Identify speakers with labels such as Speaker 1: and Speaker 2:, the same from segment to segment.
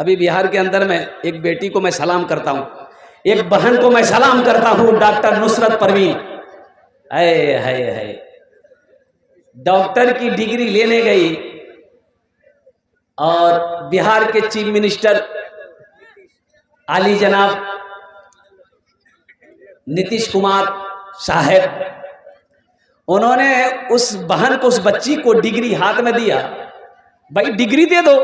Speaker 1: अभी बिहार के अंदर में एक बेटी को मैं सलाम करता हूँ, एक बहन को मैं सलाम करता हूँ, डॉक्टर नुसरत परवीन। हाय हाय हाय, डॉक्टर की डिग्री लेने गई और बिहार के चीफ मिनिस्टर आली जनाब नीतीश कुमार साहब, उन्होंने उस बहन को, उस बच्ची को डिग्री हाथ में दिया। भाई डिग्री दे दो।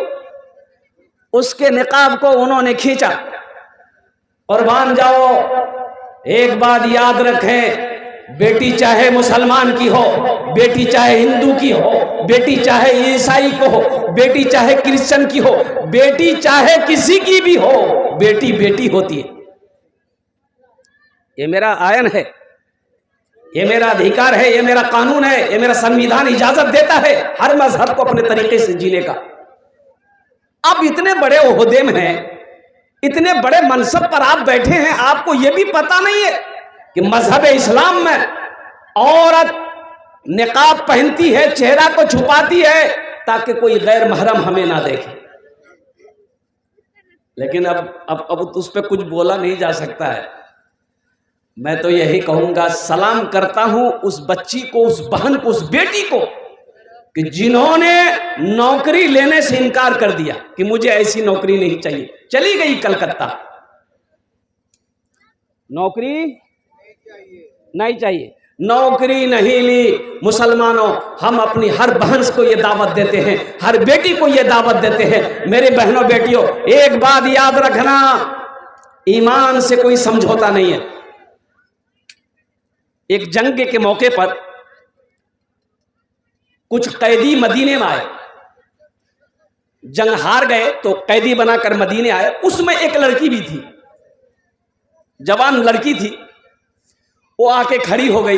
Speaker 1: उसके निकाब को उन्होंने खींचा। कुर्बान जाओ, एक बात याद रखें, बेटी चाहे मुसलमान की हो, बेटी चाहे हिंदू की हो, बेटी चाहे ईसाई को हो, बेटी चाहे क्रिश्चियन की हो, बेटी चाहे किसी की भी हो, बेटी बेटी होती है। ये मेरा आयन है, ये मेरा अधिकार है, ये मेरा कानून है, ये मेरा संविधान इजाजत देता है हर मजहब को अपने तरीके से जीने का। आप इतने बड़े ओहदे में हैं, इतने बड़े मनसब पर आप बैठे हैं, आपको यह भी पता नहीं है कि मजहब इस्लाम में औरत निकाब पहनती है, चेहरा को छुपाती है ताकि कोई गैर महरम हमें ना देखे। लेकिन अब उस पर कुछ बोला नहीं जा सकता है। मैं तो यही कहूंगा, सलाम करता हूं उस बच्ची को, उस बहन को, उस बेटी को कि जिन्होंने नौकरी लेने से इनकार कर दिया कि मुझे ऐसी नौकरी नहीं चाहिए, चली गई कलकत्ता, नौकरी नहीं चाहिए, नौकरी नहीं ली। मुसलमानों, हम अपनी हर बहन को यह दावत देते हैं, हर बेटी को यह दावत देते हैं, मेरे बहनों बेटियों, एक बात याद रखना, ईमान से कोई समझौता नहीं है। एक जंग के मौके पर कुछ कैदी मदीने में आए, जंग हार गए तो कैदी बनाकर मदीने आए। उसमें एक लड़की भी थी, जवान लड़की थी। वो आके खड़ी हो गई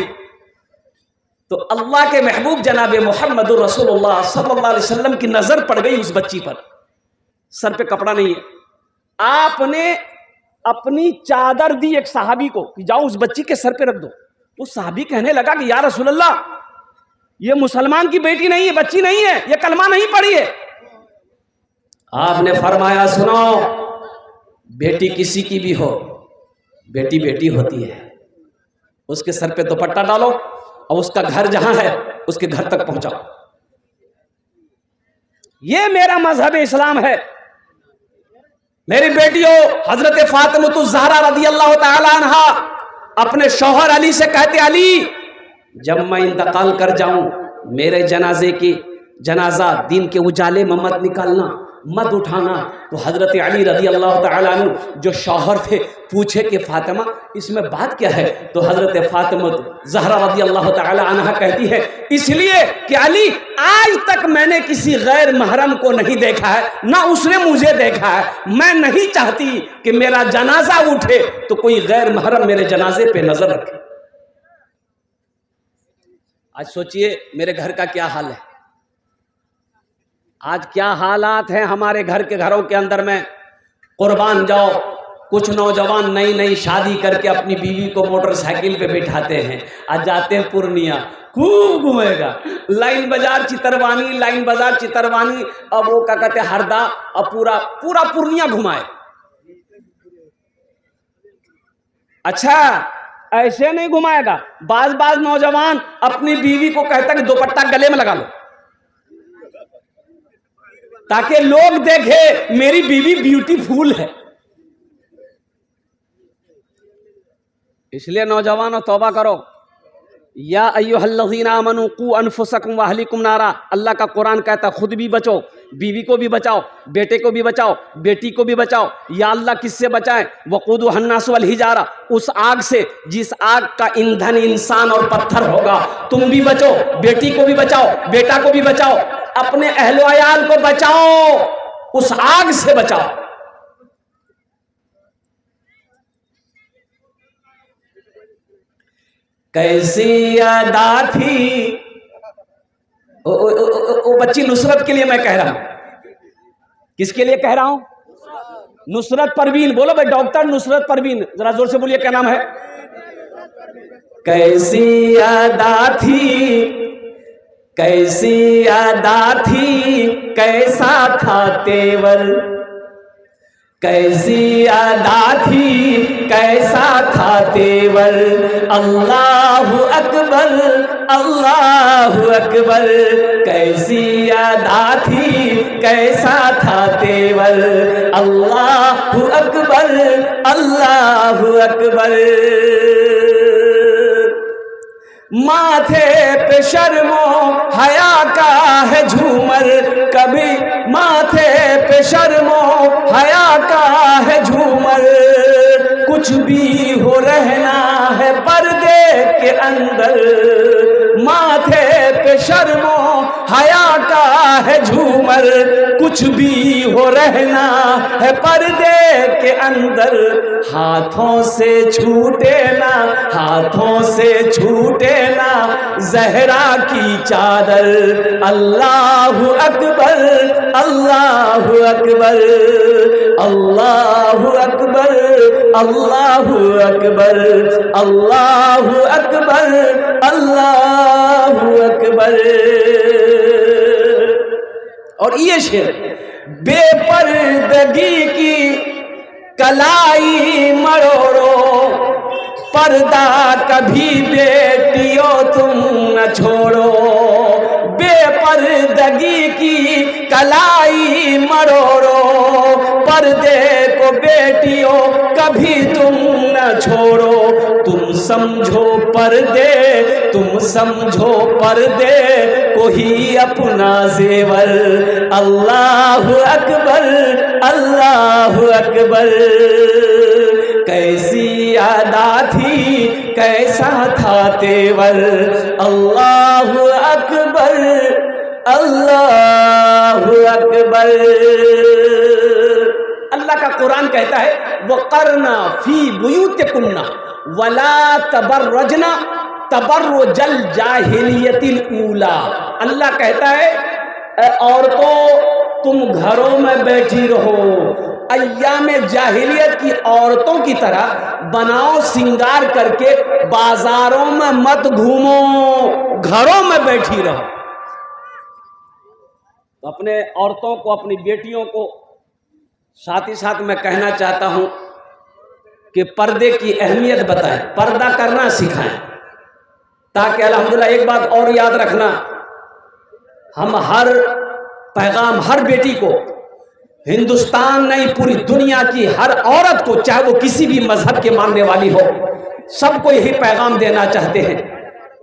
Speaker 1: तो अल्लाह के महबूब जनाब मोहम्मद रसूलुल्लाह सल्लल्लाहु अलैहि वसल्लम की नजर पड़ गई उस बच्ची पर। सर पे कपड़ा नहीं है। आपने अपनी चादर दी एक सहाबी को कि जाओ उस बच्ची के सर पे रख दो। तो सहाबी कहने लगा कि या रसूलल्लाह, ये मुसलमान की बेटी नहीं है, बच्ची नहीं है, ये कलमा नहीं पढ़ी है। आपने फरमाया, सुनो, बेटी किसी की भी हो, बेटी बेटी होती है। उसके सर पे दुपट्टा डालो और उसका घर जहां है उसके घर तक पहुंचाओ। ये मेरा मजहब इस्लाम है। मेरी बेटियों, हजरत फातिमा ज़हरा रज़ी अल्लाह तआला अन्हा अपने शौहर अली से कहते, अली, जब मैं इंतकाल कर जाऊं, मेरे जनाजे की जनाजा दिन के उजाले में मत निकालना, मत उठाना। तो हजरत अली रज़ी अल्लाह तआला अन्हु जो शौहर थे पूछे कि फातिमा, इसमें बात क्या है? तो हजरत फातिमा ज़हरा रज़ी अल्लाह तआला अन्हा कहती है, इसलिए कि अली, आज तक मैंने किसी गैर महरम को नहीं देखा है, ना उसने मुझे देखा है। मैं नहीं चाहती कि मेरा जनाजा उठे तो कोई गैर महरम मेरे जनाजे पे नजर रखे। आज सोचिए मेरे घर का क्या हाल है, आज क्या हालात हैं हमारे घरों के अंदर में। कुर्बान जाओ, कुछ नौजवान नई नई शादी करके अपनी बीवी को मोटरसाइकिल पे बिठाते हैं, आज जाते हैं पूर्णिया, खूब घूमेगा, लाइन बाजार चितरवानी, लाइन बाजार चितरवानी, अब वो क्या कहते हैं हरदा, अब पूरा पूरा पूर्णिया घुमाए। अच्छा, ऐसे नहीं घुमाएगा। बाज नौजवान अपनी बीवी को कहता कि दुपट्टा गले में लगा लो ताकि लोग देखे मेरी बीवी ब्यूटीफुल है। इसलिए नौजवानों, तौबा करो। या अय्युहल्लज़ीना आमनू कू अनफुसकुम व अहलिकुम नारा, अल्लाह का कुरान कहता खुद भी बचो, बीवी को भी बचाओ, बेटे को भी बचाओ, बेटी को भी बचाओ। या अल्लाह किससे बचाएं? वक़ूदुहा अन्नास वल हिजारा, उस आग से जिस आग का ईंधन इंसान और पत्थर होगा। तुम भी बचो, बेटी को भी बचाओ, बेटा को भी बचाओ, अपने अहलो अयाल को बचाओ, उस आग से बचाओ। कैसी अदा थी, ओ बच्ची नुसरत के लिए मैं कह रहा हूं। किसके लिए कह रहा हूं? नुसरत परवीन। बोलो भाई, डॉक्टर नुसरत परवीन, जरा जोर से बोलिए, क्या नाम है? कैसी अदा थी, कैसी अदा थी, कैसा था तेवर, कैसी अदा थी, कैसा था तेवर, अल्लाहु अकबर, अल्लाहु अकबर। कैसी अदा थी, कैसा था तेवर, अल्लाहु अकबर, अल्लाहु अकबर। माथे पे शर्मो हया का है झूमर, कभी माथे पे शर्मो हया का है झूमर। कुछ भी हो रहना है पर्दे के अंदर, माथे पे शर्मो हया का है झूमर। कुछ भी हो रहना है पर्दे के अंदर। हाथों से छूटे ना, हाथों से छूटे ना ज़हरा की चादर, अल्लाहु अकबर, अल्लाहु अकबर, अल्लाहु अकबर, अल्लाहु अकबर, अल्लाहु अकबर, अल्लाहु अकबर। और ये शेर, बेपर्दगी की कलाई मरोड़ो, पर्दा कभी बेटियों तुम न छोड़ो। बेपर्दगी की कलाई मरोड़ो, पर्दे को बेटियों कभी तुम न छोड़ो। तुम समझो पर्दे, तुम समझो पर्दे को ही अपना जेवर, अल्लाहु अकबर, अल्लाहु अकबर। कैसी अदा थी, कैसा था तेवर, अल्लाहु अकबर, अल्लाहु अकबर। अल्लाह का कुरान कहता है वक़रना फी बुयूतिकुन्ना वला तबर्रजना तबर्रुजल जाहिलियतिल ऊला। अल्लाह कहता है औरतों तुम घरों में बैठी रहो, अय्याम जाहिलियत की औरतों की तरह बनाओ सिंगार करके, बाजारों में मत घूमो, घरों में बैठी रहो। तो अपने औरतों को, अपनी बेटियों को साथ ही साथ मैं कहना चाहता हूं कि पर्दे की अहमियत बताएं, पर्दा करना सिखाएं, ताकि अल्हम्दुलिल्लाह एक बात और याद रखना, हम हर पैगाम हर बेटी को, हिंदुस्तान नहीं पूरी दुनिया की हर औरत को, चाहे वो किसी भी मजहब के मानने वाली हो, सबको यही पैगाम देना चाहते हैं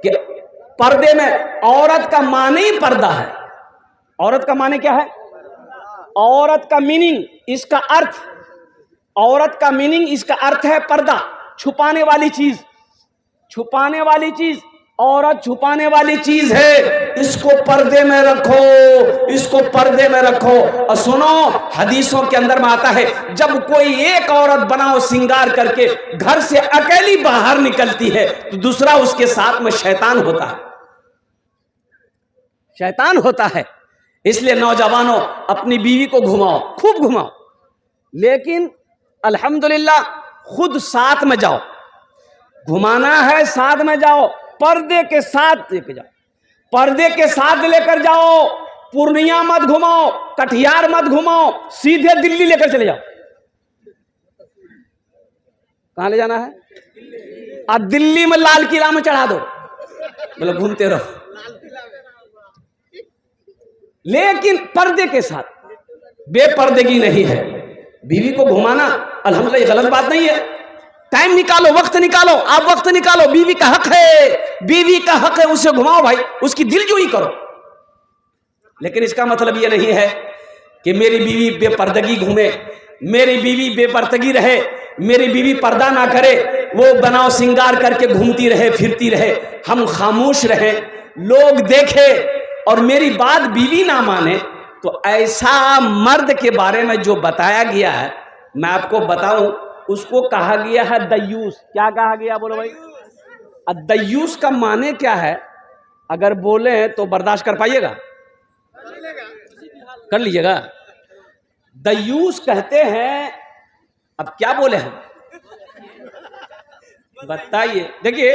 Speaker 1: कि पर्दे में औरत का माने ही पर्दा है। औरत का माने क्या है? औरत का मीनिंग, इसका अर्थ, औरत का मीनिंग, इसका अर्थ है पर्दा, छुपाने वाली चीज, छुपाने वाली चीज। औरत छुपाने वाली चीज है, इसको पर्दे में रखो, इसको पर्दे में रखो। और सुनो, हदीसों के अंदर में आता है जब कोई एक औरत बनाओ सिंगार करके घर से अकेली बाहर निकलती है तो दूसरा उसके साथ में शैतान होता है, शैतान होता है। इसलिए नौजवानों अपनी बीवी को घुमाओ, खूब घुमाओ, लेकिन अल्हम्दुलिल्लाह खुद साथ में जाओ। घुमाना है साथ में जाओ, पर्दे के साथ लेकर जाओ, पर्दे के साथ लेकर जाओ। पूर्णिया मत घुमाओ, कटिहार मत घुमाओ, सीधे दिल्ली लेकर चले जाओ। कहां ले जाना है? अब दिल्ली में लाल किला में चढ़ा दो, बोलो घूमते रहो, लेकिन पर्दे के साथ, बेपर्दगी नहीं है। बीवी को घुमाना अल्हम्दुलिल्लाह गलत बात नहीं है, टाइम निकालो, वक्त निकालो, आप वक्त निकालो, बीवी का हक है, बीवी का हक है, उसे घुमाओ भाई, उसकी दिलजोई करो। लेकिन इसका मतलब यह नहीं है कि मेरी बीवी बेपर्दगी घूमे, मेरी बीवी बेपर्दगी रहे, मेरी बीवी पर्दा ना करे, वो बनाओ सिंगार करके घूमती रहे, फिरती रहे, हम खामोश रहें, लोग देखे और मेरी बात बीवी ना माने। तो ऐसा मर्द के बारे में जो बताया गया है, मैं आपको बताऊं, उसको कहा गया है दय्यूस। क्या कहा गया बोलो भाई? दय्यूस का माने क्या है? अगर बोले तो बर्दाश्त कर पाइएगा? कर लीजिएगा। दय्यूस कहते हैं, अब क्या बोले हम, बताइए। देखिए,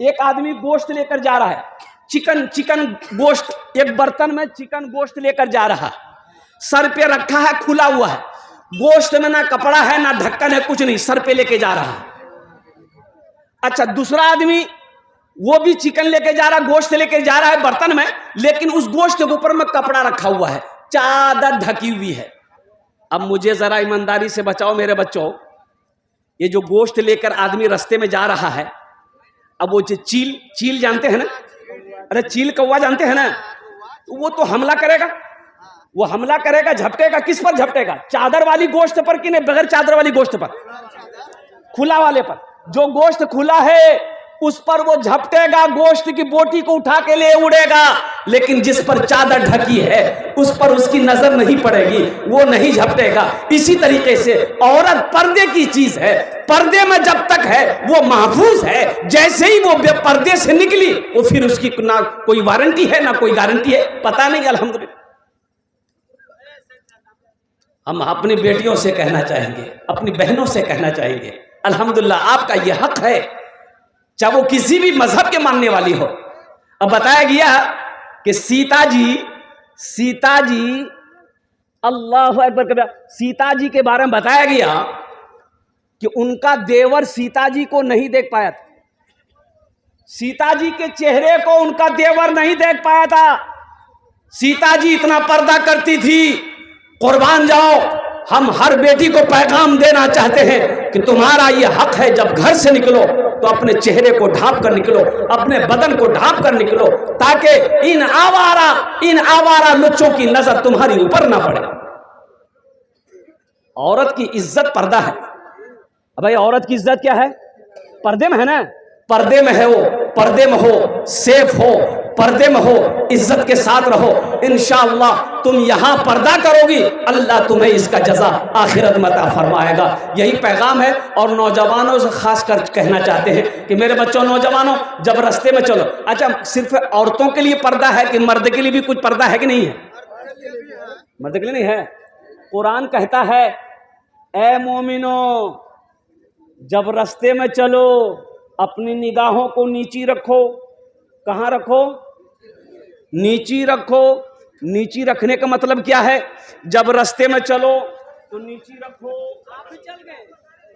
Speaker 1: एक आदमी गोश्त लेकर जा रहा है, चिकन गोश्त, एक बर्तन में चिकन गोश्त लेकर जा रहा है, सर पे रखा है, खुला हुआ है, गोश्त में ना कपड़ा है ना ढक्कन है, कुछ नहीं, सर पे लेके जा रहा है। अच्छा, दूसरा आदमी वो भी चिकन लेके जा रहा है, गोश्त लेके जा रहा है बर्तन में, लेकिन उस गोश्त के ऊपर में कपड़ा रखा हुआ है, चादर ढकी हुई है। अब मुझे जरा ईमानदारी से बचाओ मेरे बच्चों, ये जो गोश्त लेकर आदमी रास्ते में जा रहा है, अब वो चील जानते हैं ना, अरे चील कौवा जानते हैं ना, वो तो हमला करेगा, वो हमला करेगा, झपटेगा, किस पर झपटेगा? चादर वाली गोश्त पर कि नहीं बगैर चादर वाली गोश्त पर? खुला वाले पर। जो गोश्त खुला है उस पर वो झपटेगा, गोश्त की बोटी को उठा के ले उड़ेगा, लेकिन जिस पर चादर ढकी है उस पर उसकी नजर नहीं पड़ेगी, वो नहीं झपटेगा। इसी तरीके से औरत पर्दे की चीज है, पर्दे में जब तक है वो महफूज है, जैसे ही वो पर्दे से निकली वो फिर उसकी ना कोई वारंटी है ना कोई गारंटी है, पता नहीं। अल्हम्दुलिल्लाह हम अपनी बेटियों से कहना चाहेंगे, अपनी बहनों से कहना चाहेंगे, अल्हम्दुलिल्लाह आपका यह हक है, चाहे वो किसी भी मजहब के मानने वाली हो। अब बताया गया कि सीता जी अल्लाह अकबर, सीता जी के बारे में बताया गया कि उनका देवर सीता जी को नहीं देख पाया था, सीता जी के चेहरे को उनका देवर नहीं देख पाया था। सीता जी इतना पर्दा करती थी, कुर्बान जाओ, हम हर बेटी को पैगाम देना चाहते हैं कि तुम्हारा ये हक है, जब घर से निकलो तो अपने चेहरे को ढांप कर निकलो, अपने बदन को ढांप कर निकलो, ताकि इन आवारा लुच्चों की नजर तुम्हारी ऊपर ना पड़े। औरत की इज्जत पर्दा है। अब भाई औरत की इज्जत क्या है? पर्दे में है ना, पर्दे में है वो, पर्दे में हो, सेफ हो, पर्दे में हो, इज्जत के साथ रहो, इंशाअल्लाह तुम यहां पर्दा करोगी, अल्लाह तुम्हें इसका जजा आखिरत में अता फरमाएगा। यही पैगाम है। और नौजवानों से खास कर कहना चाहते हैं कि मेरे बच्चों, नौजवानों, जब रास्ते में चलो, अच्छा सिर्फ औरतों के लिए पर्दा है कि मर्द के लिए भी कुछ पर्दा है कि नहीं है? मर्द के लिए नहीं है। कुरान कहता है, ए मोमिनो, जब रास्ते में चलो अपनी निगाहों को नीची रखो। कहाँ रखो? नीची रखो। नीची रखने का मतलब क्या है? जब रास्ते में चलो तो नीची रखो, आप भी चल गए,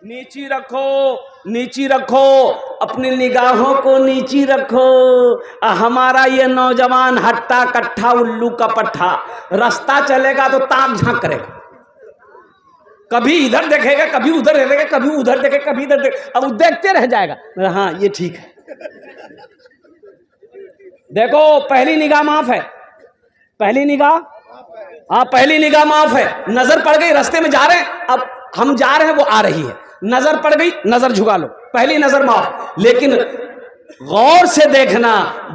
Speaker 1: नीची रखो, नीची रखो, अपनी निगाहों को नीची रखो। हमारा ये नौजवान हट्टा कट्ठा उल्लू का पट्ठा, रास्ता चलेगा तो ताक झांक करेगा, कभी इधर देखेगा, कभी उधर देखेगा, कभी उधर देखेगा, कभी इधर देखेगा, अब देखते रह जाएगा। हाँ ये ठीक है। देखो पहली निगाह माफ है, पहली निगाह, हाँ पहली निगाह माफ है। नजर पड़ गई, रास्ते में जा रहे हैं, अब हम जा रहे हैं, वो आ रही है, नजर पड़ गई, नजर झुका लो, पहली नजर माफ। लेकिन गौर से देखना,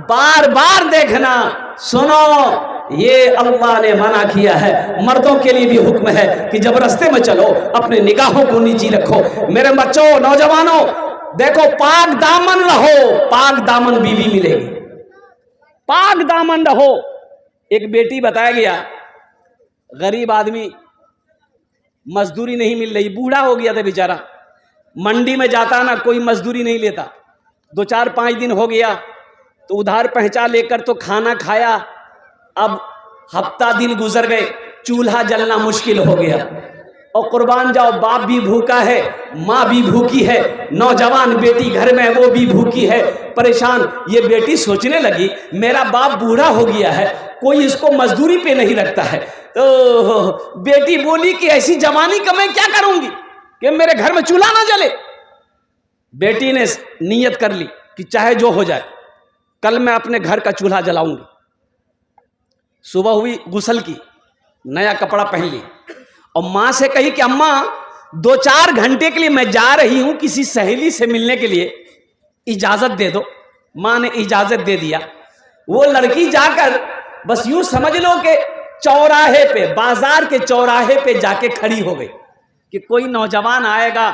Speaker 1: बार बार देखना। सुनो, ये अल्लाह ने मना किया है, मर्दों के लिए भी हुक्म है कि जब रास्ते में चलो अपने निगाहों को नीची रखो। मेरे बच्चों, नौजवानों, देखो पाक दामन रहो, पाक दामन बीवी मिलेगी, पाक दामन रहो। एक बेटी बताया गया, गरीब आदमी, मजदूरी नहीं मिल रही, बूढ़ा हो गया था बेचारा, मंडी में जाता ना, कोई मजदूरी नहीं लेता, 2-4-5 दिन हो गया तो उधार पहुंचा लेकर तो खाना खाया। अब हफ्ता दिन गुजर गए, चूल्हा जलना मुश्किल हो गया, और कुर्बान जाओ, बाप भी भूखा है, माँ भी भूखी है, नौजवान बेटी घर में वो भी भूखी है, परेशान। ये बेटी सोचने लगी, मेरा बाप बूढ़ा हो गया है, कोई इसको मजदूरी पे नहीं रखता है, तो बेटी बोली कि ऐसी जवानी का मैं क्या करूंगी कि मेरे घर में चूल्हा ना जले। बेटी ने नियत कर ली कि चाहे जो हो जाए, कल मैं अपने घर का चूल्हा जलाऊंगी। सुबह हुई, गुस्ल की, नया कपड़ा पहन ली, और माँ से कही कि अम्मा 2-4 घंटे के लिए मैं जा रही हूं किसी सहेली से मिलने के लिए, इजाजत दे दो। माँ ने इजाजत दे दिया। वो लड़की जाकर बस यूं समझ लो कि चौराहे पे, बाजार के चौराहे पे जाके खड़ी हो गई कि कोई नौजवान आएगा,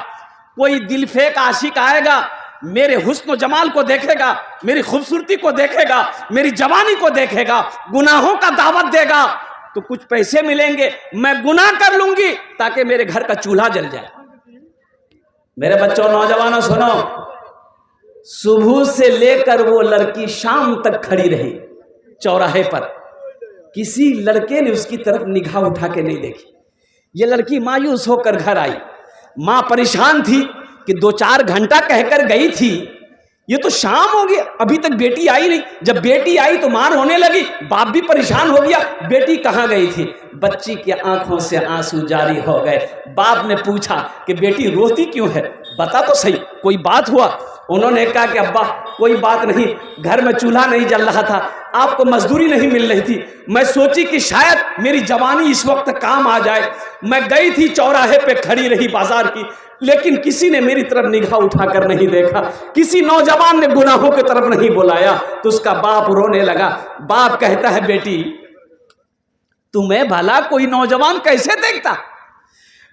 Speaker 1: कोई दिलफेक आशिक आएगा, मेरे हुस्न जमाल को देखेगा, मेरी खूबसूरती को देखेगा, मेरी जवानी को देखेगा, गुनाहों का दावत देगा, तो कुछ पैसे मिलेंगे, मैं गुनाह कर लूंगी ताकि मेरे घर का चूल्हा जल जाए। मेरे बच्चों, नौजवानों, सुनो, सुबह से लेकर वो लड़की शाम तक खड़ी रही चौराहे पर, किसी लड़के ने उसकी तरफ निगाह उठा के नहीं देखी। ये लड़की मायूस होकर घर आई। माँ परेशान थी कि 2-4 घंटा कहकर गई थी, ये तो शाम हो गया, अभी तक बेटी आई नहीं। जब बेटी आई तो मां रोने लगी, बाप भी परेशान हो गया, बेटी कहाँ गई थी। बच्ची की आंखों से आंसू जारी हो गए। बाप ने पूछा कि बेटी रोती क्यों है, बता तो सही, कोई बात हुआ। उन्होंने कहा कि अब्बा कोई बात नहीं, घर में चूल्हा नहीं जल रहा था, आपको मजदूरी नहीं मिल रही थी, मैं सोची कि शायद मेरी जवानी इस वक्त काम आ जाए। मैं गई थी चौराहे पे खड़ी रही बाजार की, लेकिन किसी ने मेरी तरफ निगाह उठाकर नहीं देखा, किसी नौजवान ने गुनाहों की तरफ नहीं बुलाया। तो उसका बाप रोने लगा। बाप कहता है बेटी तुम्हें भला कोई नौजवान कैसे देखता,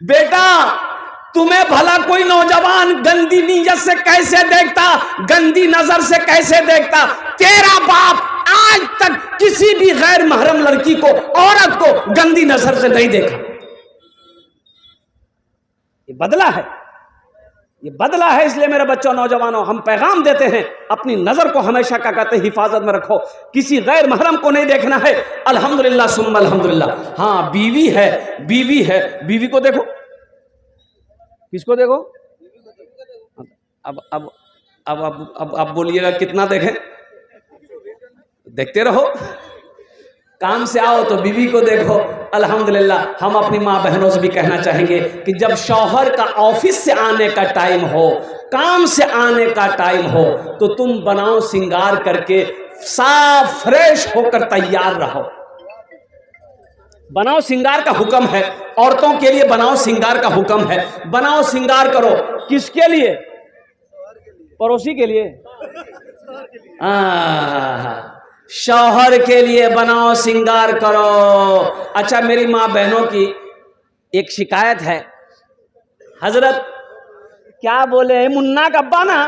Speaker 1: बेटा तुम्हें भला कोई नौजवान गंदी नीयत से कैसे देखता, गंदी नजर से कैसे देखता। तेरा बाप आज तक किसी भी गैर महरम लड़की को, औरत को गंदी नजर से नहीं देखा। ये बदला है, ये बदला है। इसलिए मेरे बच्चों, नौजवानों, हम पैगाम देते हैं, अपनी नजर को हमेशा क्या कहते हैं, हिफाजत में रखो, किसी गैर महरम को नहीं देखना है। अल्हम्दुलिल्लाह सुम्मा अल्हम्दुलिल्लाह। हाँ बीवी है, बीवी है, बीवी को देखो। किसको देखो? अब बोलिएगा कितना देखें, देखते रहो। काम से आओ तो बीवी को देखो। अल्हम्दुलिल्लाह हम अपनी माँ बहनों से भी कहना चाहेंगे कि जब शौहर का ऑफिस से आने का टाइम हो, काम से आने का टाइम हो, तो तुम बनाओ सिंगार करके साफ फ्रेश होकर तैयार रहो। बनाओ सिंगार का हुक्म है, औरतों के लिए बनाओ सिंगार का हुक्म है। बनाओ सिंगार करो, किसके लिए? पड़ोसी के लिए? शौहर के लिए बनाओ सिंगार करो। अच्छा मेरी माँ बहनों की एक शिकायत है, हजरत क्या बोले हैं, मुन्ना का अब्बा ना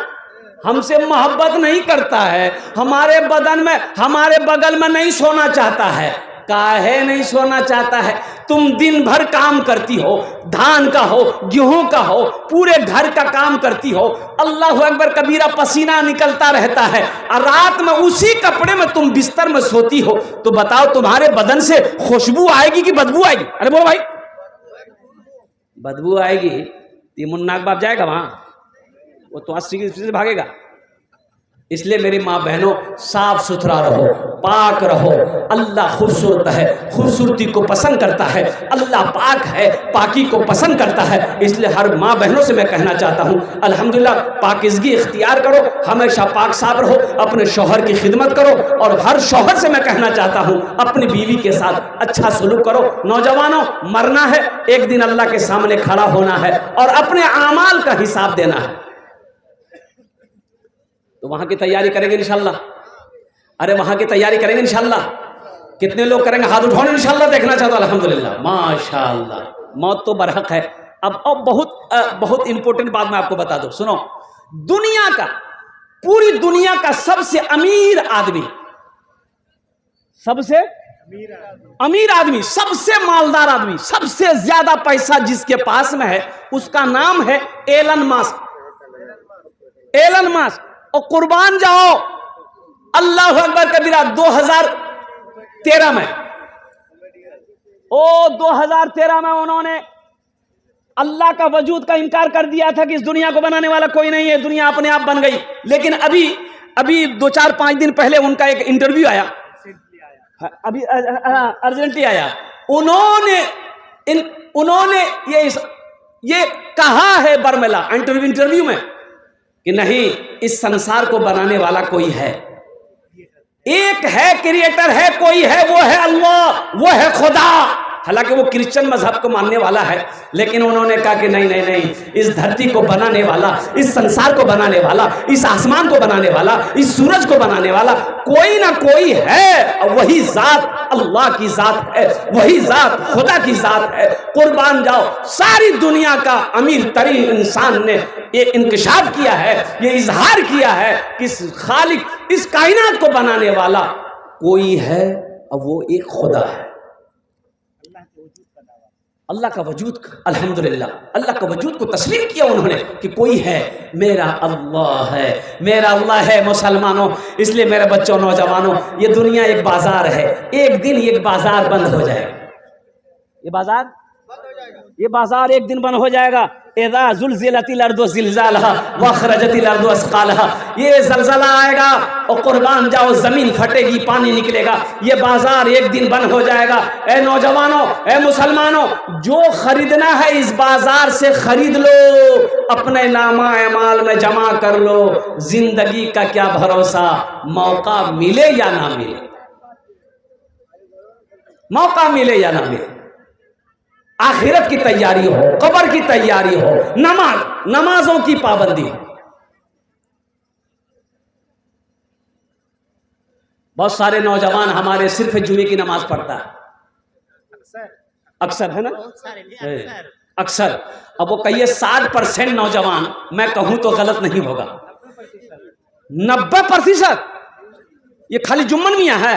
Speaker 1: हमसे मोहब्बत नहीं करता है, हमारे बदन में, हमारे बगल में नहीं सोना चाहता है। काहे नहीं सोना चाहता है? तुम दिन भर काम करती हो, धान का हो, गेहूं का हो, पूरे घर का काम करती हो, अल्लाह अकबर कबीरा, पसीना निकलता रहता है, और रात में उसी कपड़े में तुम बिस्तर में सोती हो। तो बताओ तुम्हारे बदन से खुशबू आएगी कि बदबू आएगी? अरे बोलो भाई, बदबू आएगी। ये मुन्ना बाप जाएगा वहां, वो तो आज से भागेगा। इसलिए मेरी माँ बहनों, साफ सुथरा रहो, पाक रहो। अल्लाह खूबसूरत है, खूबसूरती को पसंद करता है। अल्लाह पाक है, पाकी को पसंद करता है। इसलिए हर माँ बहनों से मैं कहना चाहता हूँ, अल्हम्दुलिल्लाह पाकिज़गी इख्तियार करो, हमेशा पाक साफ रहो, अपने शौहर की खिदमत करो। और हर शौहर से मैं कहना चाहता हूँ, अपनी बीवी के साथ अच्छा सलूक करो। नौजवानों, मरना है, एक दिन अल्लाह के सामने खड़ा होना है और अपने आमाल का हिसाब देना है। तो वहां की तैयारी करेंगे इंशाल्लाह। अरे वहां की तैयारी करेंगे इंशाल्लाह। कितने लोग करेंगे? हाथ उठाओ इंशाल्लाह, देखना चाहता हूं। अल्हम्दुलिल्लाह, माशाअल्लाह, मौत तो बरहक है। अब बहुत इंपॉर्टेंट बात मैं आपको बता दूं, सुनो। दुनिया का, पूरी दुनिया का सबसे अमीर आदमी, सबसे अमीर आदमी, सबसे मालदार आदमी, सबसे ज्यादा पैसा जिसके पास में है, उसका नाम है एलन मस्क। Elon Musk. और कुर्बान जाओ, अल्लाह अकबर कबीरा, 2013 में, 2013 में उन्होंने अल्लाह का वजूद का इनकार कर दिया था कि इस दुनिया को बनाने वाला कोई नहीं है, दुनिया अपने आप बन गई। लेकिन अभी 2-4-5 दिन पहले उनका एक इंटरव्यू आया, अभी अर्जेंटली आया। उन्होंने ये कहा है बर्मेला इंटरव्यू में कि नहीं, इस संसार को बनाने वाला कोई है, एक है, क्रिएटर है, कोई है, वो है अल्लाह, वो है खुदा। हालांकि वो क्रिश्चियन मजहब को मानने वाला है, लेकिन उन्होंने कहा कि नहीं नहीं नहीं, इस धरती को बनाने वाला, इस संसार को बनाने वाला, इस आसमान को बनाने वाला, इस सूरज को बनाने वाला कोई ना कोई है, और वही जात अल्लाह की जात है, वही जात खुदा की जात है। कुर्बान जाओ, सारी दुनिया का अमीर तरीन इंसान ने ये इंकशाफ किया है, ये इजहार किया है कि खालिक, इस कायनात को बनाने वाला कोई है, और वो एक खुदा है। अल्लाह का वजूद, अल्हम्दुलिल्लाह अल्लाह का वजूद को तस्लीम किया उन्होंने कि कोई है, मेरा अल्लाह है, मेरा अल्लाह है। मुसलमानों, इसलिए मेरे बच्चों, नौजवानों, ये दुनिया एक बाजार है, एक दिन ये बाजार बंद हो जाएगा। ये बाजार बंद हो जाएगा। ये बाजार एक दिन बंद हो जाएगा। इज़ा ज़ुलज़िलतिल अर्दु ज़िलज़ालहा व अख़रजतिल अर्दु असक़ालहा, ये ज़लज़ला आएगा और कुर्बान जाओ ज़मीन फटेगी, पानी निकलेगा, ये बाजार एक दिन बंद हो जाएगा। ए नौजवानों, ए मुसलमानों, जो खरीदना है इस बाजार से खरीद लो, अपने नामा अमाल में जमा कर लो। जिंदगी का क्या भरोसा, मौका मिले या ना मिले, मौका मिले या ना मिले। आखिरत की तैयारी हो, कब्र की तैयारी हो, नमाजों की पाबंदी। बहुत सारे नौजवान हमारे सिर्फ जुमे की नमाज पढ़ता है, अक्सर है ना, अक्सर। अब वो कहिए 60% नौजवान, मैं कहूं तो गलत नहीं होगा, 90% ये खाली जुम्मन मियाँ है,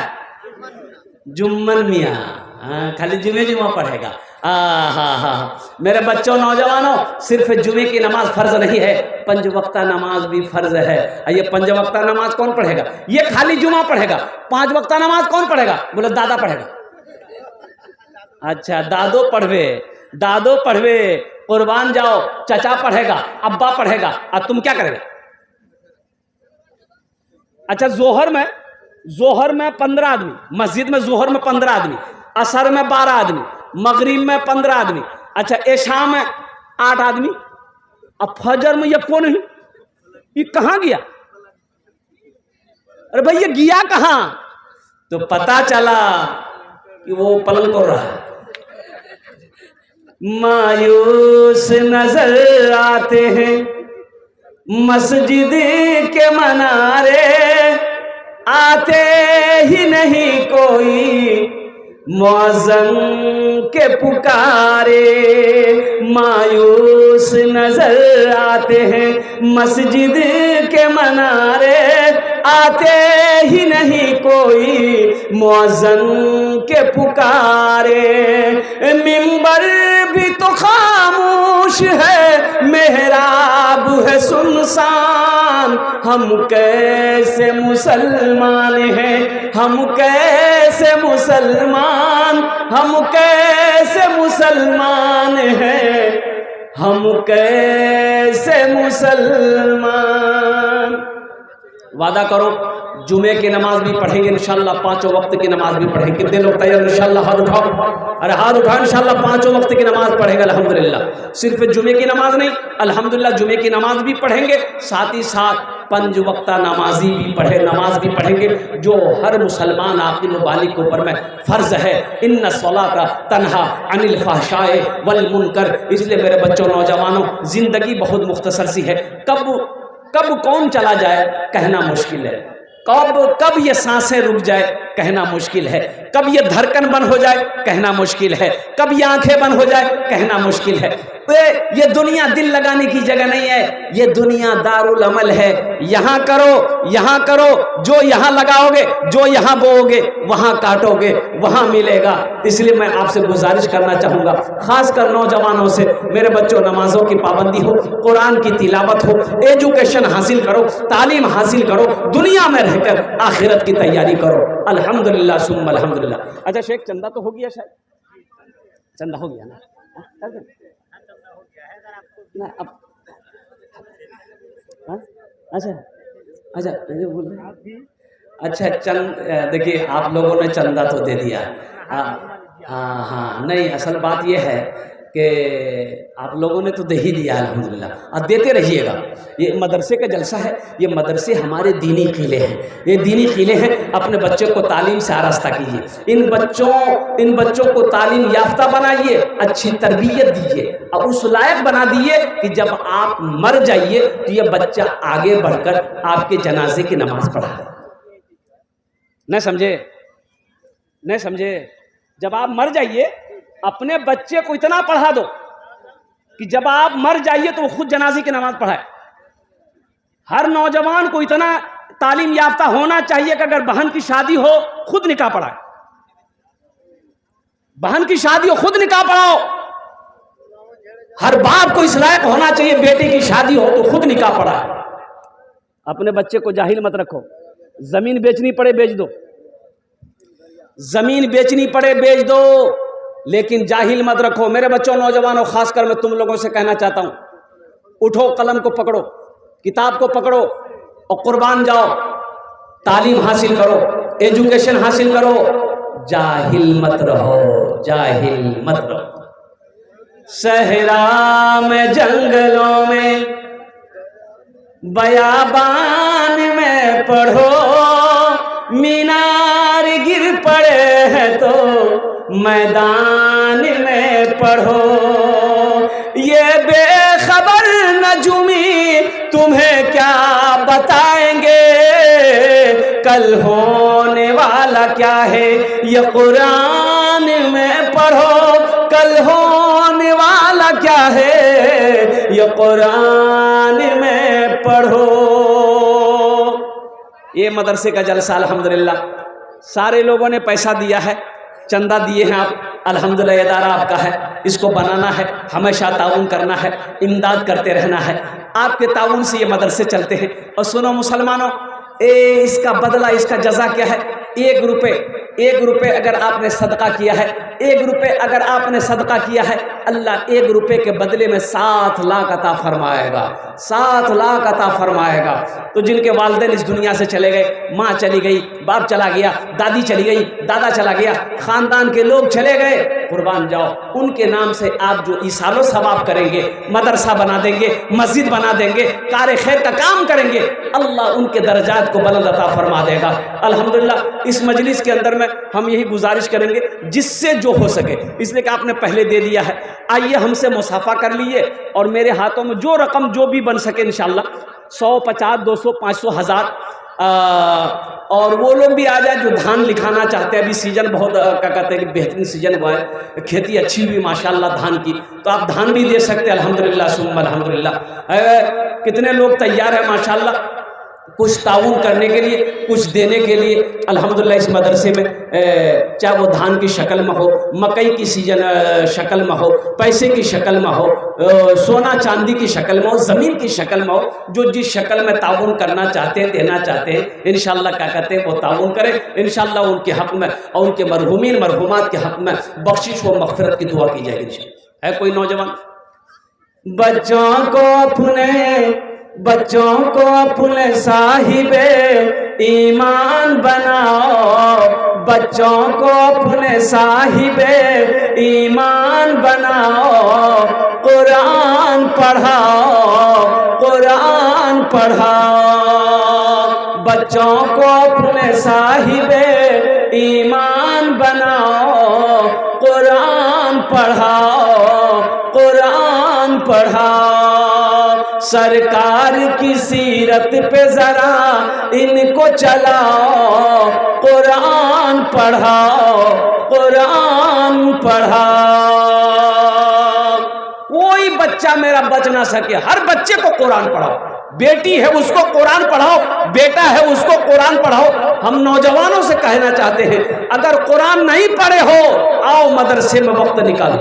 Speaker 1: जुम्मन मियाँ, हाँ, खाली जुमा पढ़ेगा। हाँ, मेरे बच्चों, नौजवानों, सिर्फ जुमे की नमाज फर्ज नहीं है, 5 वक्ता नमाज भी फर्ज है। ये 5 वक्ता नमाज कौन पढ़ेगा? ये खाली जुमा पढ़ेगा। 5 वक्ता नमाज कौन पढ़ेगा? बोले दादा पढ़ेगा। अच्छा, दादो पढ़वे, कुर्बान जाओ, चचा पढ़ेगा, अब्बा पढ़ेगा, अब तुम क्या करेगा? अच्छा, जोहर में 15 आदमी, मस्जिद में जोहर में 15 आदमी, असर में 12 आदमी, मगरिब में 15 आदमी, अच्छा इशा में 8 आदमी, अब फजर में ये कौन है? ये कहाँ गया? अरे भाई ये गया कहाँ? तो पता चला कि वो पलंग तोड़ रहा है। मायूस नजर आते हैं मस्जिद के मनारे, आते ही नहीं कोई मुअज्जिन के पुकारे। मायूस नजर आते हैं मस्जिद के मनारे, आते ही नहीं कोई मुअज्जिन के पुकारे। मिंबर भी तो खामोश है, मेहराब है सुनसान, हम कैसे मुसलमान हैं, हम कैसे मुसलमान, हम कैसे मुसलमान हैं, हम कैसे मुसलमान। वादा करो जुमे की नमाज भी पढ़ेंगे इंशाल्लाह, 5 वक्त की नमाज भी पढ़ेंगे। कितने लोग तैयार? इंशाल्लाह हाथ उठाओ, अरे हाथ उठाओ, इंशाल्लाह 5 वक्त की नमाज पढ़ेंगे अल्हम्दुलिल्लाह। सिर्फ जुमे की नमाज नहीं, अल्हम्दुलिल्लाह जुमे की नमाज भी पढ़ेंगे, साथ ही साथ 5 वक्ता नमाज भी पढ़ेंगे, जो हर मुसलमान आकिल बालिग के ऊपर में फ़र्ज है। इन्ना सलाता तन्हा अनिल फहशाए वल मुनकर। इसलिए मेरे बच्चों, नौजवानों, ज़िंदगी बहुत मुख्तसर सी है। कब कौन चला जाए कहना मुश्किल है, कब ये सांसें रुक जाए कहना मुश्किल है, कब ये धड़कन बंद हो जाए कहना मुश्किल है, कब ये आंखें बंद हो जाए कहना मुश्किल है। ये दुनिया दिल लगाने की जगह नहीं है, ये दुनिया दारुल अमल है। यहाँ करो, जो यहाँ लगाओगे, जो यहाँ बोओगे वहाँ काटोगे, वहाँ मिलेगा। इसलिए मैं आपसे गुजारिश करना चाहूँगा, खासकर नौजवानों से, मेरे बच्चों, नमाजों की पाबंदी हो, कुरान की तिलावत हो, एजुकेशन हासिल करो, तालीम हासिल करो, दुनिया में रहकर आखिरत की तैयारी करो। अल्हम्दुलिल्लाह सुम्मा अल्हम्दुलिल्लाह। अच्छा शेख, चंदा तो हो गया, शायद चंदा हो गया ना? ना अब अच्छा बोल रहे, अच्छा देखिए, आप लोगों ने चंदा तो दे दिया। हाँ, नहीं, असल बात यह है कि आप लोगों ने तो दे ही दिया अल्हम्दुलिल्लाह, और देते रहिएगा। ये मदरसे का जलसा है, ये मदरसे हमारे दीनी किले हैं, ये दीनी किले हैं। अपने बच्चों को तालीम से आरास्ता कीजिए, इन बच्चों को तालीम याफ्ता बनाइए, अच्छी तरबियत दीजिए और उस लायक बना दिए कि जब आप मर जाइए तो ये बच्चा आगे बढ़कर आपके जनाजे की नमाज पढ़ाए। नहीं समझे? जब आप मर जाइए, अपने बच्चे को इतना पढ़ा दो कि जब आप मर जाइए तो वो खुद जनाजे की नमाज पढ़ाए। हर नौजवान को इतना तालीम याफ्ता होना चाहिए कि अगर बहन की शादी हो, खुद निकाह पढ़ाए। बहन की शादी हो, खुद निकाह पढ़ाओ। हर बाप को इस लायक होना चाहिए, बेटे की शादी हो तो खुद निकाह पढ़ाए। अपने बच्चे को जाहिल मत रखो। जमीन बेचनी पड़े बेच दो, जमीन बेचनी पड़े बेच दो, लेकिन जाहिल मत रखो। मेरे बच्चों, नौजवानों, खासकर मैं तुम लोगों से कहना चाहता हूं, उठो, कलम को पकड़ो, किताब को पकड़ो और कुर्बान जाओ, तालीम हासिल करो, एजुकेशन हासिल करो, जाहिल मत रहो, जाहिल मत रहो। सहरा में, जंगलों में, बयाबान में पढ़ो, मीनार गिर पड़े हैं तो मैदान में पढ़ो। ये बेखबर नजुमी तुम्हें क्या बताएंगे, कल होने वाला क्या है ये कुरान में पढ़ो, कल होने वाला क्या है ये कुरान में पढ़ो। ये मदरसे का जलसा अल्हम्दुलिल्लाह, सारे लोगों ने पैसा दिया है, चंदा दिए हैं आप, अल्हम्दुलिल्लाह इदारा आपका है, इसको बनाना है, हमेशा ताउन करना है, इमदाद करते रहना है। आपके ताउन से ये मदरसे चलते हैं। और सुनो मुसलमानों, इसका बदला, इसका जजा क्या है? 1 रुपये अगर आपने सदका किया है, 1 रुपये अगर आपने सदका किया है, अल्लाह 1 रुपये के बदले में 7 लाख अता फरमाएगा, 7 लाख अता फरमाएगा। तो जिनके वालिदैन इस दुनिया से चले गए, माँ चली गई, बाप चला गया, दादी चली गई, दादा चला गया, खानदान के लोग चले गए, कुर्बान जाओ, उनके नाम से आप जो ईसालो सवाब करेंगे, मदरसा बना देंगे, मस्जिद बना देंगे, कार खैर का काम करेंगे, अल्लाह उनके दर्जात को बुलंद अता फरमा देगा। अल्हम्दुलिल्लाह इस मजलिस के अंदर में हम यही गुजारिश करेंगे, जिससे जो हो सके, इसलिए कि आपने पहले दे दिया है, आइए हमसे मुसाफा कर लीजिए और मेरे हाथों में जो रकम जो भी बन सके इंशाल्लाह 100, 50, 200, 500, 1000, और वो लोग भी आ जाए जो धान लिखाना चाहते हैं। अभी सीजन बहुत क्या कहते हैं कि बेहतरीन सीजन हुआ है, खेती अच्छी हुई माशाल्लाह धान की, तो आप धान भी दे सकते हैं। अल्हम्दुलिल्लाह सुम्मा अल्हम्दुलिल्लाह। कितने लोग तैयार हैं माशाल्लाह कुछ ताउन करने के लिए, कुछ देने के लिए। अल्हम्दुलिल्लाह इस मदरसे में चाहे वो धान की शक्ल में हो, मकई की सीजन शक्ल में हो, पैसे की शक्ल में हो, सोना चांदी की शक्ल में हो, ज़मीन की शक्ल में हो, जो जिस शक्ल में ताउन करना चाहते हैं, देना चाहते हैं, इंशाअल्लाह क्या कहते हैं वो ताउन करें। इंशाअल्लाह उनके हक़ में और उनके मरहूमीन मरहूमात के हक़ में बख्शिश व मग़फ़िरत की दुआ की जाएगी इंशाअल्लाह। है कोई नौजवान? बच्चों को अपने साहिबे ईमान बनाओ, बच्चों को अपने साहिबे ईमान बनाओ, कुरान पढ़ाओ, कुरान पढ़ाओ, बच्चों को अपने साहिबे ईमान बनाओ, कुरान पढ़ाओ, कुरान पढ़ाओ। सरकार की सीरत पे जरा इनको चलाओ, कुरान पढ़ाओ, कुरान पढ़ाओ। कोई बच्चा मेरा बच ना सके, हर बच्चे को कुरान पढ़ाओ। बेटी है उसको कुरान पढ़ाओ, बेटा है उसको कुरान पढ़ाओ। हम नौजवानों से कहना चाहते हैं, अगर कुरान नहीं पढ़े हो, आओ मदरसे में वक्त निकालो,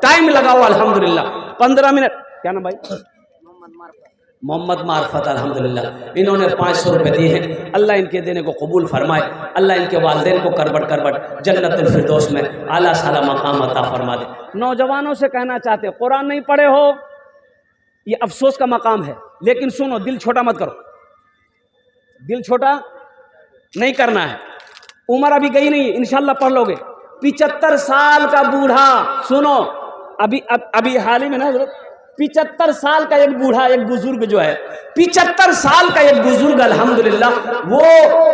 Speaker 1: टाइम लगाओ। अल्हम्दुलिल्लाह 15 मिनट। क्या ना भाई? मोहम्मद मार्फत। अल्हम्दुलिल्लाह इन्होंने 500 रुपये दिए हैं, अल्लाह इनके देने को कबूल फरमाए, अल्लाह इनके वालिदैन को करबट जन्नतुल फिरदौस में आला साला मकाम अता फरमा दे। नौजवानों से कहना चाहते हैं, कुरान नहीं पढ़े हो, ये अफसोस का मकाम है, लेकिन सुनो, दिल छोटा मत करो, दिल छोटा नहीं करना है। उम्र अभी गई नहीं, इंशाल्लाह पढ़ लोगे। 75 साल का बूढ़ा, सुनो, अभी हाल ही में ना 75 साल का एक बूढ़ा, एक बुजुर्ग जो है, 75 साल का एक बुजुर्ग, अल्हम्दुलिल्लाह वो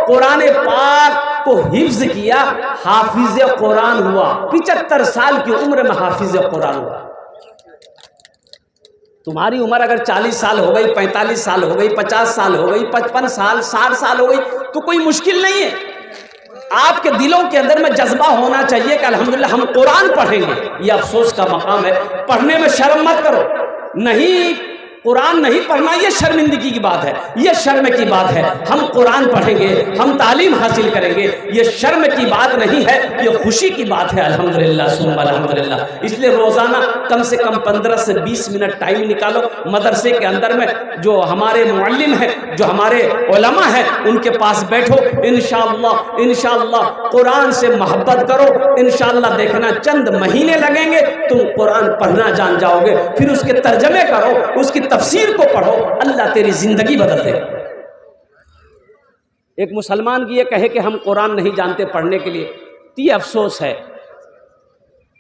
Speaker 1: कुरान पाक को हिफ्ज किया, हाफिज कुरान हुआ। 75 साल की उम्र में हाफिज कुरान हुआ। तुम्हारी उम्र अगर 40 साल हो गई, 45 साल हो गई, 50 साल हो गई, 55 साल, 60 साल हो गई, तो कोई मुश्किल नहीं है। आपके दिलों के अंदर में जज्बा होना चाहिए कि अल्हम्दुलिल्लाह हम कुरान पढ़ेंगे। ये अफसोस का मकाम है, पढ़ने में शर्म मत करो। नहीं कुरान नहीं पढ़ना ये शर्मिंदगी की बात है, ये शर्म की बात है। हम कुरान पढ़ेंगे, हम तालीम हासिल करेंगे, ये शर्म की बात नहीं है, ये खुशी की बात है। अल्हम्दुलिल्लाह सुम्मा अल्हम्दुलिल्लाह। इसलिए रोज़ाना कम से कम 15 से 20 मिनट टाइम निकालो, मदरसे के अंदर में जो हमारे मुअल्लिम हैं, जो हमारे उलमा हैं, उनके पास बैठो। इंशाअल्लाह कुरान से मोहब्बत करो, इंशाअल्लाह देखना चंद महीने लगेंगे, तुम कुरान पढ़ना जान जाओगे। फिर उसके तर्जमे करो, उसकी तफसीर को पढ़ो, अल्लाह तेरी जिंदगी बदल देगा। एक मुसलमान की ये कहे कि हम कुरान नहीं जानते पढ़ने के लिए, तो ये अफसोस है।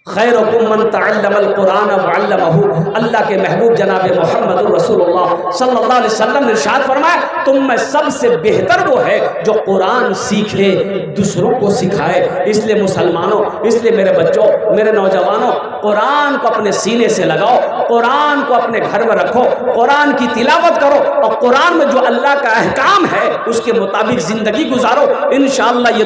Speaker 1: खैरुकुम मन तअल्लमल कुरान व अल्लमहु। अल्लाह के महबूब जनाब मोहम्मद रसूलुल्लाह सल्लल्लाहु अलैहि वसल्लम ने इरशाद फरमाया, तुम में सबसे बेहतर वो है जो कुरान सीखे, दूसरों को सिखाए। इसलिए मुसलमानों, इसलिए मेरे बच्चों, मेरे नौजवानों, कुरान को अपने सीने से लगाओ, कुरान को अपने घर में रखो, कुरान की तिलावत करो और कुरान में जो अल्लाह का अहकाम है उसके मुताबिक ज़िंदगी गुजारो। इंशाअल्लाह ये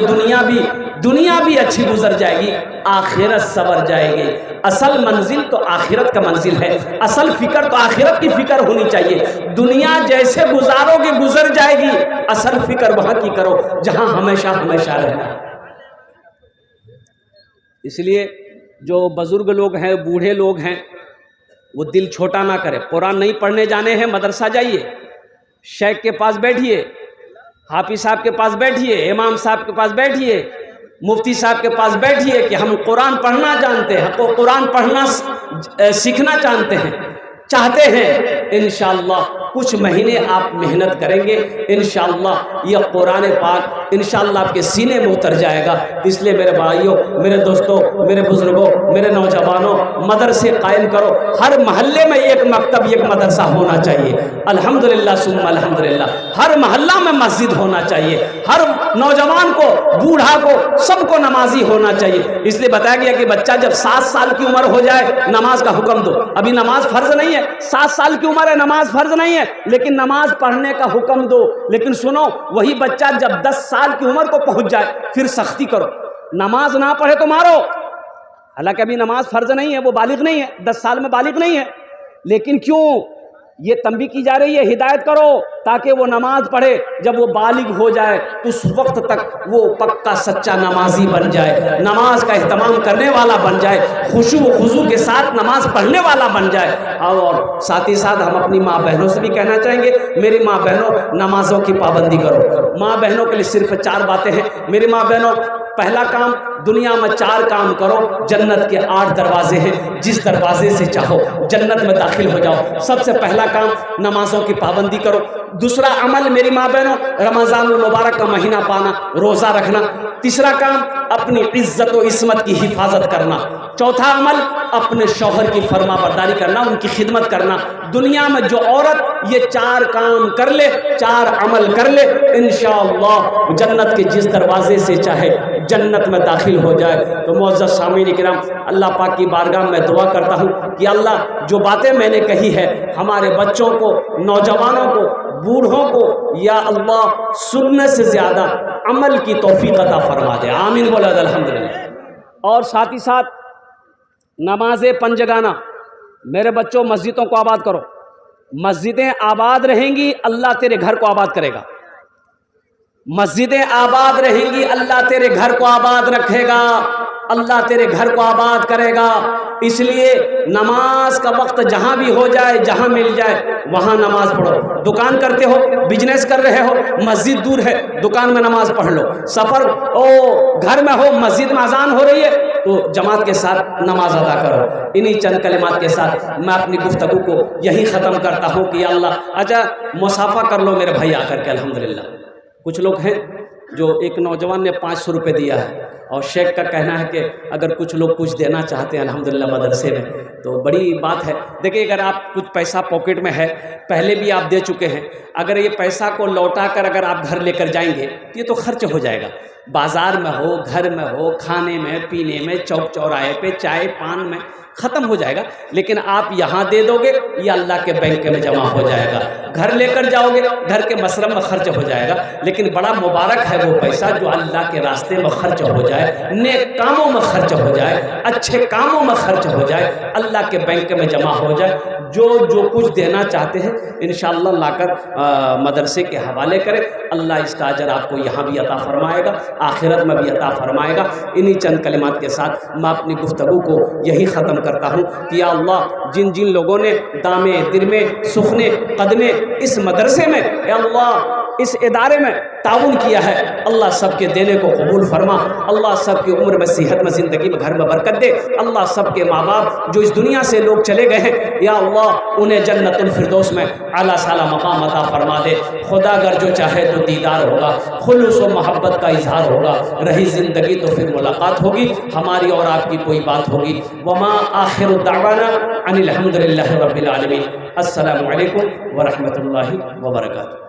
Speaker 1: दुनिया भी अच्छी गुजर जाएगी, आखिरत सवर जाएगी। असल मंजिल तो आखिरत का मंजिल है, असल फिक्र तो आखिरत की फिक्र होनी चाहिए। दुनिया जैसे गुजारोगे गुजर जाएगी, असल फिक्र वहां की करो जहां हमेशा हमेशा रहना। इसलिए जो बुजुर्ग लोग हैं, बूढ़े लोग हैं, वो दिल छोटा ना करें। कुरान नहीं पढ़ने जाने हैं, मदरसा जाइए, शेख के पास बैठिए, हाफिज साहब के पास बैठिए, इमाम साहब के पास बैठिए, मुफ्ती साहब के पास बैठिए कि हम कुरान पढ़ना जानते हैं, हमको कुरान पढ़ना सीखना चाहते हैं। इंशाअल्लाह कुछ महीने आप मेहनत करेंगे, इंशाअल्लाह यह कुरान पाक इंशाअल्लाह आपके सीने में उतर जाएगा। इसलिए मेरे भाइयों, मेरे दोस्तों, मेरे बुजुर्गों, मेरे नौजवानों, मदरसे कायम करो। हर मोहल्ले में एक मकतब, एक मदरसा होना चाहिए। अल्हम्दुलिल्लाह सुम्मा अल्हम्दुलिल्लाह। हर मोहल्ला में मस्जिद होना चाहिए, हर नौजवान को, बूढ़ा को, सबको नमाजी होना चाहिए। इसलिए बताया गया कि बच्चा जब 7 साल की उम्र हो जाए, नमाज का हुक्म दो। अभी नमाज फर्ज नहीं है, 7 साल की उम्र है, नमाज फर्ज नहीं है, लेकिन नमाज पढ़ने का हुक्म दो। लेकिन सुनो, वही बच्चा जब 10 साल की उम्र को पहुंच जाए, फिर सख्ती करो, नमाज ना पढ़े तो मारो। हालांकि अभी नमाज फर्ज नहीं है, वो बालिग नहीं है, 10 साल में बालिग नहीं है, लेकिन क्यों ये तंबी की जा रही है, हिदायत करो ताकि वो नमाज पढ़े। जब वो बालिग हो जाए तो उस वक्त तक वो पक्का सच्चा नमाजी बन जाए, नमाज का एहतमाम करने वाला बन जाए, खुशू व खुजू के साथ नमाज पढ़ने वाला बन जाए। और साथ ही साथ हम अपनी माँ बहनों से भी कहना चाहेंगे, मेरी माँ बहनों, नमाजों की पाबंदी करो। माँ बहनों के लिए सिर्फ 4 बातें हैं। मेरी माँ बहनों, पहला काम, दुनिया में 4 काम करो, जन्नत के 8 दरवाजे हैं, जिस दरवाजे से चाहो जन्नत में दाखिल हो जाओ। सबसे पहला काम, नमाजों की पाबंदी करो। दूसरा अमल मेरी माँ बहनों, रमज़ान मुबारक का महीना पाना, रोज़ा रखना। तीसरा काम, अपनी इज्जत और इस्मत की हिफाजत करना। चौथा अमल, अपने शौहर की फरमा बरदारी करना, उनकी खिदमत करना। दुनिया में जो औरत ये 4 काम कर ले, 4 अमल कर ले, इंशाअल्लाह जन्नत के जिस दरवाजे से चाहे जन्नत में दाखिल हो जाए। तो मुअज़्ज़ज़ सामीन इकराम, अल्लाह पाक की बारगाह में दुआ करता हूँ कि अल्लाह जो बातें मैंने कही है, हमारे बच्चों को, नौजवानों को, बूढ़ों को, या अल्लाह सुनने से ज़्यादा अमल की तौफीक अता फरमा दे। आमीन बोला अल्हम्दुलिल्लाह। और साथ ही साथ नमाज़े पंजगाना, मेरे बच्चों मस्जिदों को आबाद करो। मस्जिदें आबाद रहेंगी, अल्लाह तेरे घर को आबाद करेगा। मस्जिदें आबाद रहेंगी, अल्लाह तेरे घर को आबाद रखेगा, अल्लाह तेरे घर को आबाद करेगा। इसलिए नमाज का वक्त जहाँ भी हो जाए, जहाँ मिल जाए वहाँ नमाज पढ़ो। दुकान करते हो, बिजनेस कर रहे हो, मस्जिद दूर है, दुकान में नमाज पढ़ लो। सफ़र घर में हो, मस्जिद में अजान हो रही है तो जमात के साथ नमाज अदा करो। इन्हीं चंद कलिमात के साथ मैं अपनी गुफ्तगू को यही ख़त्म करता हूँ कि अल्लाह, अच्छा मुसाफा कर लो मेरे भाई आकर के। अल्हम्दुलिल्लाह कुछ लोग हैं जो, एक नौजवान ने 500 रुपये दिया है और शेख का कहना है कि अगर कुछ लोग कुछ देना चाहते हैं अल्हम्दुलिल्लाह मदरसे में, तो बड़ी बात है। देखिए, अगर आप कुछ पैसा पॉकेट में है, पहले भी आप दे चुके हैं, अगर ये पैसा को लौटा कर अगर आप घर लेकर जाएंगे तो ये तो खर्च हो जाएगा। बाज़ार में हो, घर में हो, खाने में, पीने में, चौक चौराहे पे, चाय पान में ख़त्म हो जाएगा, लेकिन आप यहाँ दे दोगे या अल्लाह के बैंक में जमा हो जाएगा। घर लेकर जाओगे, घर के मसरफ में खर्च हो जाएगा, लेकिन बड़ा मुबारक है वो पैसा जो अल्लाह के रास्ते में खर्च हो जाए, नेक कामों में खर्च हो जाए, अच्छे कामों में खर्च हो जाए, अल्लाह के बैंक में जमा हो जाए। जो कुछ देना चाहते हैं इंशाअल्लाह लाकर मदरसे के हवाले करें। अल्लाह इसका अजर आपको यहाँ भी अता फरमाएगा, आखिरत में भी अता फरमाएगा। इन्हीं चंद कलिमात के साथ मैं अपनी गुफ्तगू को यही ख़त्म करता हूँ कि या अल्लाह, जिन जिन लोगों ने दामे दिरमे सुखने कदमे इस मदरसे में, या अल्लाह इस इदारे में ताउन किया है, अल्लाह सबके देने को कबूल फरमा। अल्लाह सबकी उम्र में, सेहत में, ज़िंदगी में, घर में बरकत दे। अल्लाह सबके माँ बाप जो इस दुनिया से लोग चले गए हैं, या अल्लाह उन्हें जन्नतुल फिरदौस में आला साला मकाम अता फरमा दे। खुदा अगर जो चाहे तो दीदार होगा, खुलूस व मोहब्बत का इजहार होगा, रही ज़िंदगी तो फिर मुलाकात होगी, हमारी और आपकी कोई बात होगी। वमा आखिरु दावाना अनिल हम्दुलिल्लाहि रब्बिल आलमीन। अस्सलामु अलैकुम व रहमतुल्लाहि व बरकातुहू।